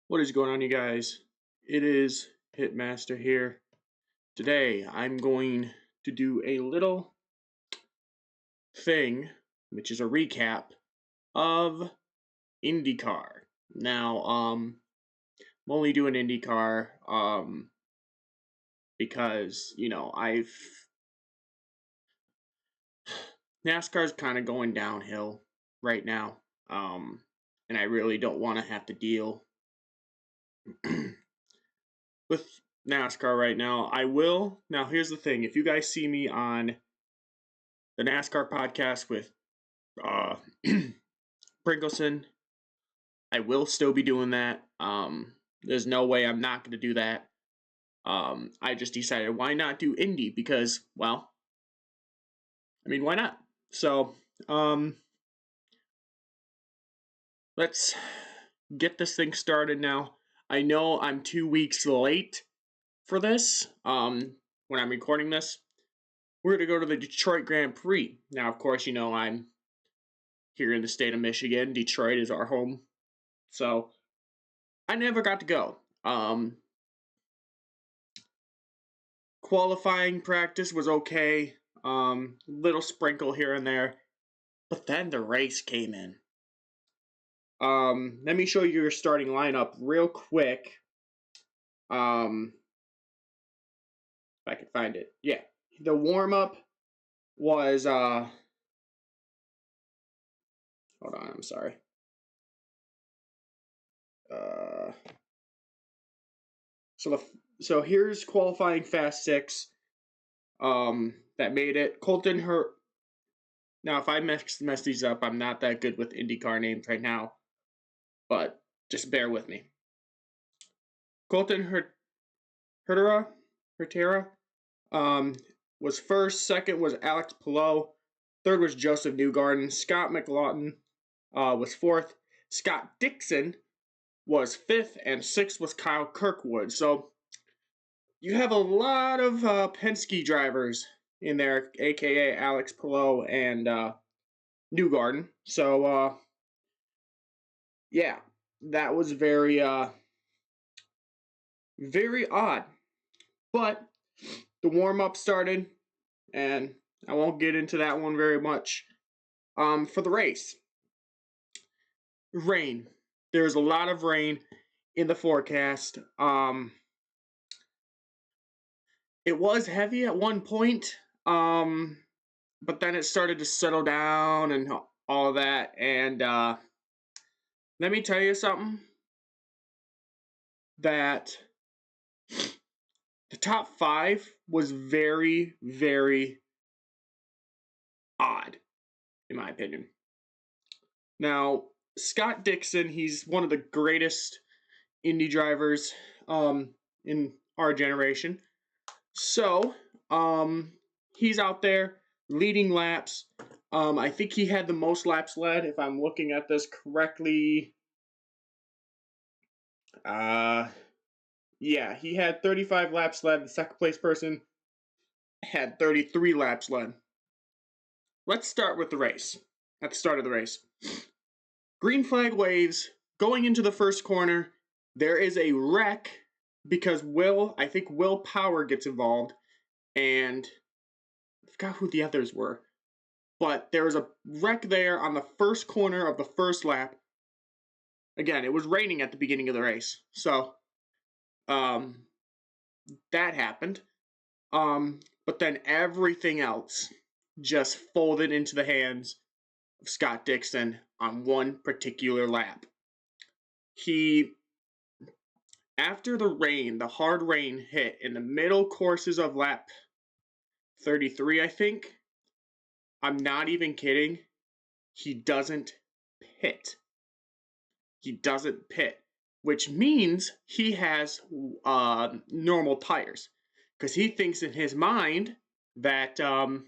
What is going on, you guys? It is Hitmaster here. Today, I'm going to do a little thing, which is a recap of IndyCar. Now, I'm only doing IndyCar, because, NASCAR's kind of going downhill right now, and I really don't want to have to deal with NASCAR right now. I will. Now, here's the thing. If you guys see me on the NASCAR podcast with uh, Pringleson, I will still be doing that. There's no way I'm not going to do that. I just decided, why not do Indy? Because, well, why not? So, let's get this thing started now. I know I'm 2 weeks late for this. When I'm recording this, we're going to go to the Detroit Grand Prix. Now, of course, I'm here in the state of Michigan. Detroit is our home. So, I never got to go. Qualifying practice was okay. Little sprinkle here and there. But then the race came in. Let me show you your starting lineup real quick. If I can find it. Yeah. The warm-up was, hold on, I'm sorry. So here's qualifying Fast 6. That made it. Colton Hurt. Now, if I mess these up, I'm not that good with IndyCar names right now. But just bear with me. Colton Hertera was first. Second was Alex Palou. Third was Joseph Newgarden. Scott McLaughlin was fourth. Scott Dixon was fifth. And sixth was Kyle Kirkwood. So you have a lot of Penske drivers in there, a.k.a. Alex Palou and Newgarden. So, yeah, that was very odd. But the warm-up started, and I won't get into that one very much. For the race, rain. There's a lot of rain in the forecast. It was heavy at one point, but then it started to settle down and all of that. And let me tell you something, that the top 5 was very, very odd, in my opinion. Now, Scott Dixon, he's one of the greatest Indy drivers in our generation. So, he's out there leading laps. I think he had the most laps led, if I'm looking at this correctly. Yeah, he had 35 laps led. The second place person had 33 laps led. Let's start with the race. At the start of the race, green flag waves going into the first corner. There is a wreck because I think Will Power gets involved, and I forgot who the others were. But there was a wreck there on the first corner of the first lap. Again, it was raining at the beginning of the race, so that happened. But then everything else just folded into the hands of Scott Dixon on one particular lap. After the hard rain hit in the middle courses of lap 33, I think, I'm not even kidding, he doesn't pit. Which means he has normal tires. Because he thinks in his mind that, the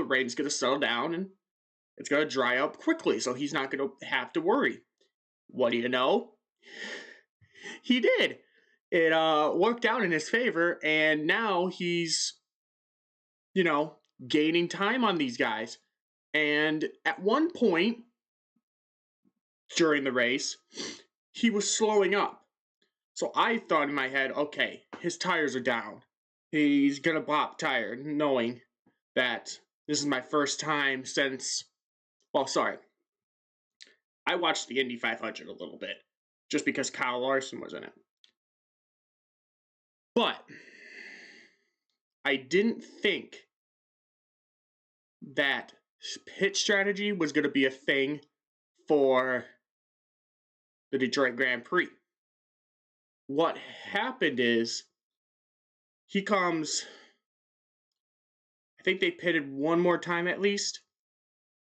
rain's going to settle down and it's going to dry up quickly, so he's not going to have to worry. What do you know? He did. It worked out in his favor, and now he's, gaining time on these guys. And at one point during the race, he was slowing up. So I thought in my head, okay, his tires are down. He's gonna pop tire, knowing that this is my first time since, well, sorry. I watched the Indy 500 a little bit, just because Kyle Larson was in it. But I didn't think that pit strategy was going to be a thing for the Detroit Grand Prix. What happened is he comes, I think they pitted one more time at least,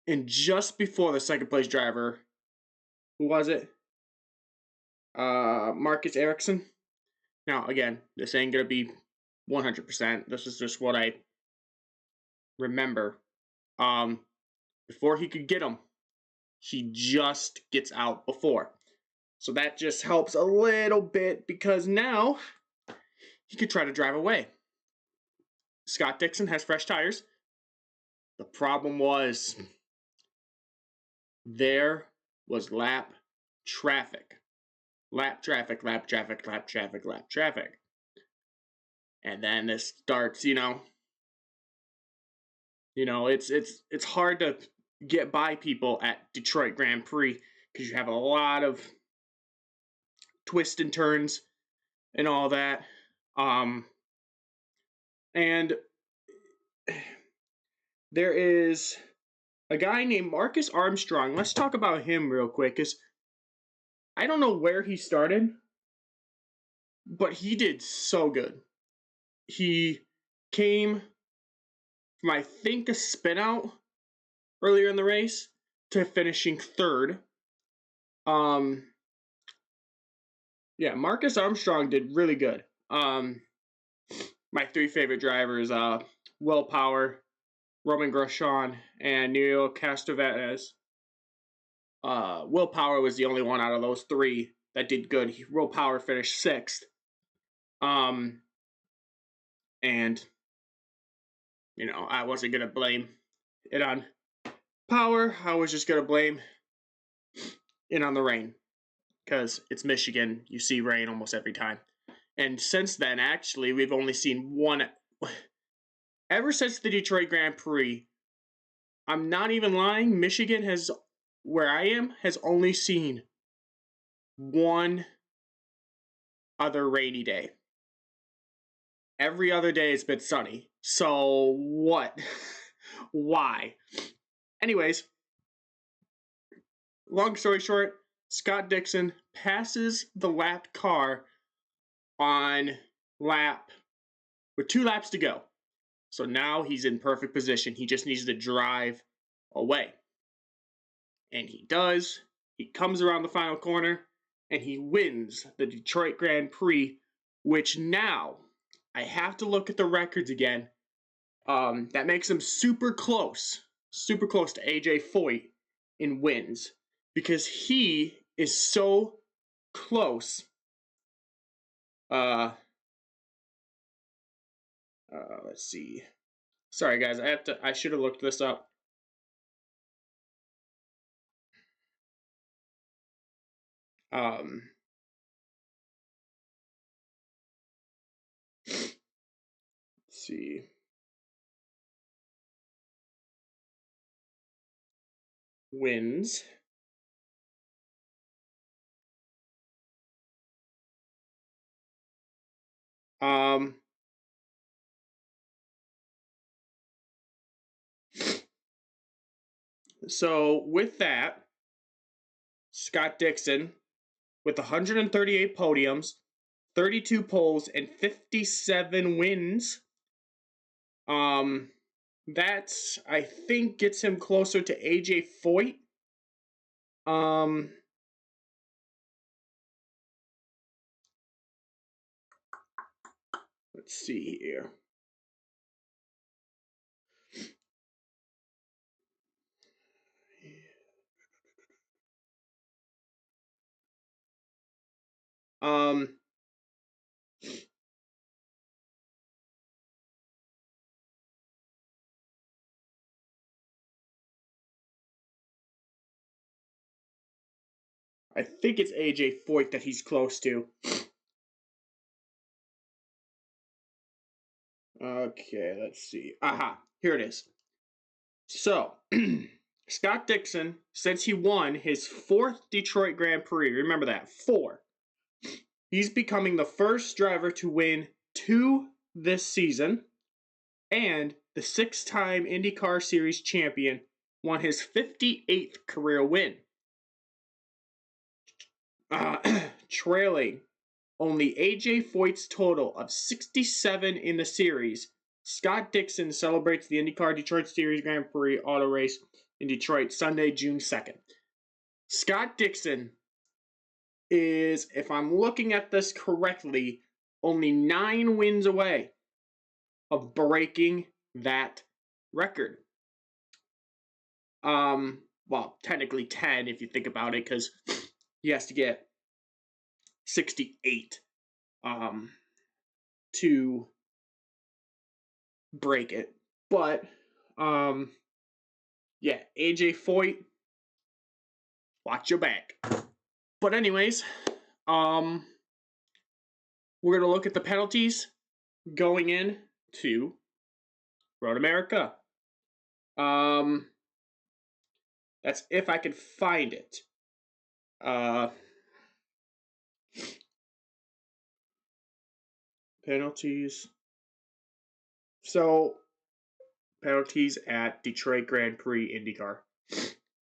and just before the second place driver, who was it? Marcus Ericsson. Now, again, this ain't going to be 100%. This is just what I remember. Before he could get him, he just gets out before. So that just helps a little bit because now he could try to drive away. Scott Dixon has fresh tires. The problem was there was lap traffic. Lap traffic, lap traffic, lap traffic, lap traffic. And then this starts, it's hard to get by people at Detroit Grand Prix because you have a lot of twists and turns and all that. And there is a guy named Marcus Armstrong. Let's talk about him real quick, because I don't know where he started, but he did so good. He came from, I think, a spin out earlier in the race to finishing third. Yeah, Marcus Armstrong did really good. My three favorite drivers, Will Power, Roman Grosjean, and Neil Castroneves. Will Power was the only one out of those three that did good. Will Power finished sixth. And, I wasn't going to blame it on Power. I was just going to blame it on the rain. Because it's Michigan. You see rain almost every time. And since then, actually, we've only seen one. Ever since the Detroit Grand Prix, I'm not even lying, Michigan has, where I am, has only seen one other rainy day. Every other day it's been sunny. So what? Why? Anyways, long story short, Scott Dixon passes the lapped car on lap with 2 laps to go. So now he's in perfect position. He just needs to drive away. And he does. He comes around the final corner and he wins the Detroit Grand Prix, which now I have to look at the records again. That makes him super close to AJ Foyt in wins because he is so close. Let's see. Sorry guys, I should have looked this up. Let's see. Wins. So with that, Scott Dixon with 138 podiums, 32 poles, and 57 wins. That's, I think, gets him closer to AJ Foyt. Let's see here. I think it's AJ Foyt that he's close to. Okay, let's see. Aha, here it is. So, Scott Dixon, since he won his 4th Detroit Grand Prix, remember that, 4, he's becoming the first driver to win 2 this season, and the 6-time IndyCar Series champion won his 58th career win. Trailing only AJ Foyt's total of 67 in the series, Scott Dixon celebrates the IndyCar Detroit Series Grand Prix auto race in Detroit Sunday, June 2nd. Scott Dixon is, if I'm looking at this correctly, only 9 wins away of breaking that record. Well, technically 10 if you think about it, because he has to get 68 to break it. But yeah, AJ Foyt, watch your back. But anyways, we're gonna look at the penalties going in to Road America. That's if I can find it. Penalties. So, penalties at Detroit Grand Prix IndyCar.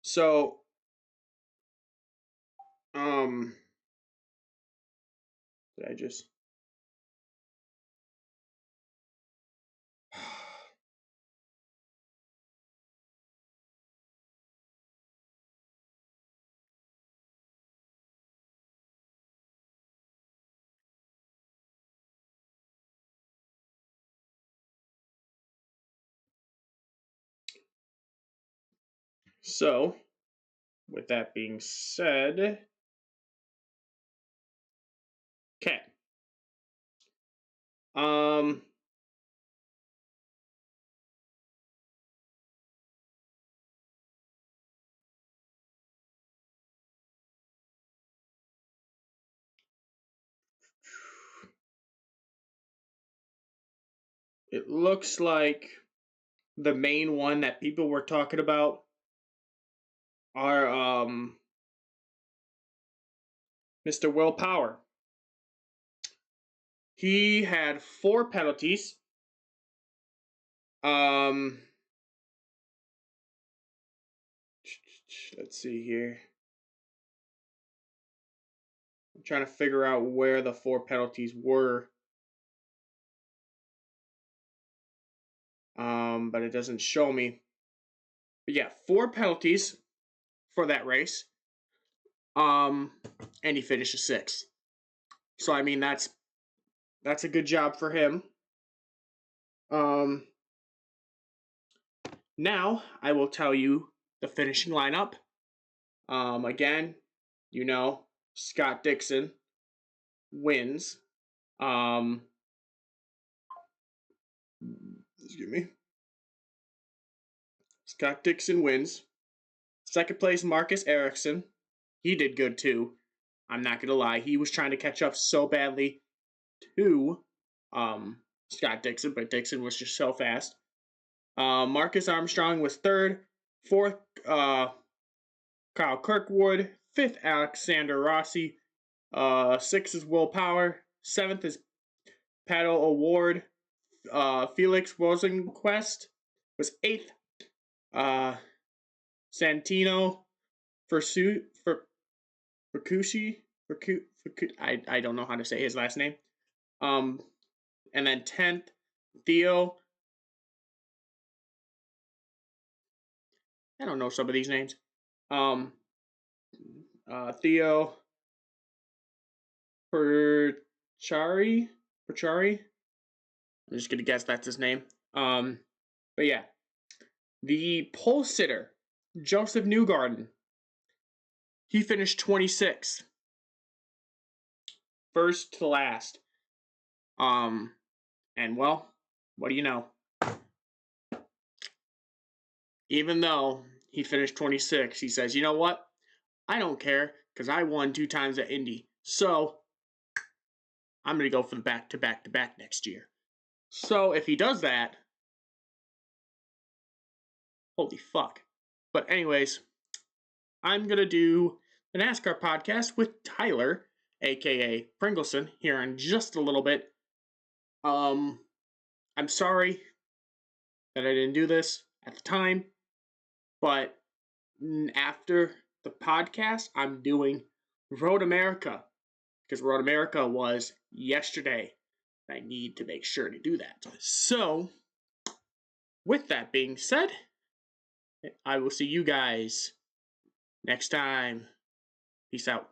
So, did I just... So, with that being said, okay. It looks like the main one that people were talking about are Mr. Will Power. He had 4 penalties. Let's see here. I'm trying to figure out where the 4 penalties were. But it doesn't show me. But yeah, 4 penalties for that race. And he finished 6th. So I mean that's a good job for him. Now I will tell you the finishing lineup. Again, you know, Scott Dixon wins. Excuse me. Scott Dixon wins. Second place, Marcus Ericsson. He did good too. I'm not gonna lie. He was trying to catch up so badly to Scott Dixon, but Dixon was just so fast. Marcus Armstrong was 3rd. 4th, Kyle Kirkwood. 5th, Alexander Rossi. 6th is Will Power. 7th is Pato O'Ward. Felix Rosenquist was 8th. Santino Furcucci. I don't know how to say his last name. And then 10th, Theo. I don't know some of these names. Theo Perchari. I'm just gonna guess that's his name. But yeah, the pole sitter, Joseph Newgarden. He finished 26th, first to last. And well, what do you know? Even though he finished 26th, he says, you know what? I don't care. because I won 2 times at Indy. So I'm going to go for the back-to-back-to-back next year. So if he does that, holy fuck. But anyways, I'm going to do the NASCAR podcast with Tyler, a.k.a. Pringleson, here in just a little bit. I'm sorry that I didn't do this at the time, but after the podcast, I'm doing Road America, because Road America was yesterday. I need to make sure to do that. So, with that being said, I will see you guys next time. Peace out.